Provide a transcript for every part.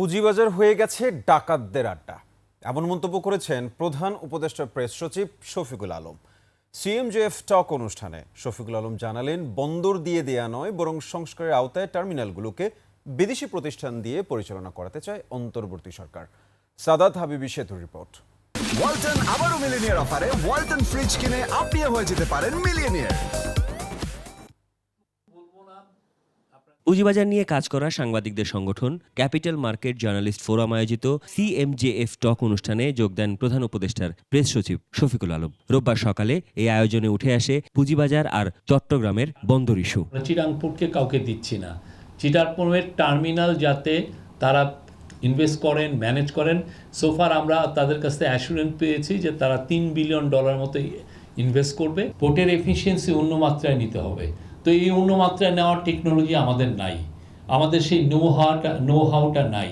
পুঁজিবাজার হয়ে গেছে ডাকাতদের আড্ডা, এমন মন্তব্য করেছেন প্রধান উপদেষ্টা প্রেস সচিব শফিকুল আলম। সিএমজেএফ টক অনুষ্ঠানে শফিকুল আলম জানালেন, বন্দর দিয়ে দেয়া নয়, বরং সংস্কারের আওতায় টার্মিনালগুলোকে বিদেশি প্রতিষ্ঠান দিয়ে পরিচালনা করাতে চায় অন্তর্বর্তী সরকার। সাদাত হাবিবি সেতুর রিপোর্ট। ওয়ালটন আবারও মিলিয়নিয়ার অফারে ওয়ালটন ফ্রিজ কিনে আপনিও হয়ে যেতে পারেন মিলিয়নিয়ার। পুঁজিবাজার নিয়ে কাজ করা সাংবাদিকদের সংগঠন ক্যাপিটাল মার্কেট জার্নালিস্ট ফোরাম আয়োজিত সিএমজেএফ টক অনুষ্ঠানে যোগ দেন প্রধান উপদেষ্টার প্রেস সচিব শফিকুল আলম। রোববার সকালে এই আয়োজনে উঠে আসে পুঁজিবাজার আর চট্টগ্রামের বন্দর ইস্যু। চিটাংপুরকে কাউকে দিচ্ছি না, চিটাংপুরের টার্মিনাল যাতে তারা ইনভেস্ট করেন, ম্যানেজ করেন। সোফার আমরা তাদের কাছ থেকে অ্যাসুরেন্স পেয়েছি যে তারা $3 বিলিয়ন মতো ইনভেস্ট করবে। পোর্টের এফিসিয়েন্সি অন্য মাত্রায় নিতে হবে। তো এই অন্য মাত্রায় নেওয়ার টেকনোলজি আমাদের নাই, আমাদের সেই নো হাউটা নাই,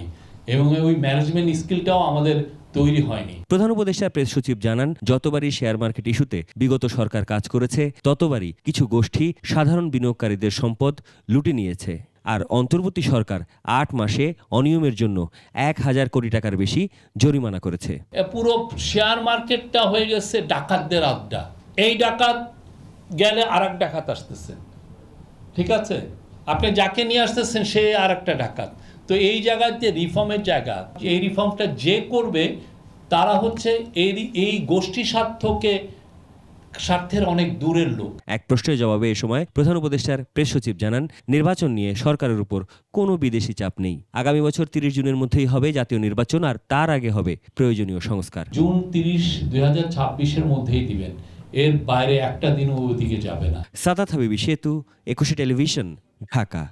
এবং ওই ম্যানেজমেন্ট স্কিলটাও আমাদের তৈরি হয়নি। প্রধান উপদেষ্টা প্রেস সচিব জানান, যতবারই শেয়ার মার্কেট ইস্যুতে বিগত সরকার কাজ করেছে, ততবারই কিছু গোষ্ঠী সাধারণ বিনিয়োগকারীদের সম্পদ লুটে নিয়েছে। আর অন্তর্বর্তী সরকার 8 মাসে অনিয়মের জন্য 1000 কোটি টাকার বেশি জরিমানা করেছে। পুরো শেয়ার মার্কেটটা হয়ে গেছে ডাকাতদের আড্ডা। এই ডাকাত গেলে আর এক ডাকাত আসতেছে, ঠিক আছে? আপনি যাকে নিয়ে আসতেছেন সে আর একটা ডাকাত। তো এই জায়গাতে রিফর্মের জায়গা, এই রিফর্মটা যে করবে তারা হচ্ছে এই গোষ্ঠী স্বার্থের অনেক দূরের লোক। এক প্রশ্নের জবাবে এ সময় প্রধান উপদেষ্টার প্রেস সচিব জানান, নির্বাচন নিয়ে সরকারের উপর কোনো বিদেশি চাপ নেই। আগামী বছর 30 জুনের মধ্যেই হবে জাতীয় নির্বাচন, আর তার আগে হবে প্রয়োজনীয় সংস্কার। জুন 30, 2026-এর মধ্যেই দিবেন, এর বাইরে একটা দিনও ওদিকে যাবে না। সাদাত হাবিবি সেতু, 21 টেলিভিশন, ঢাকা।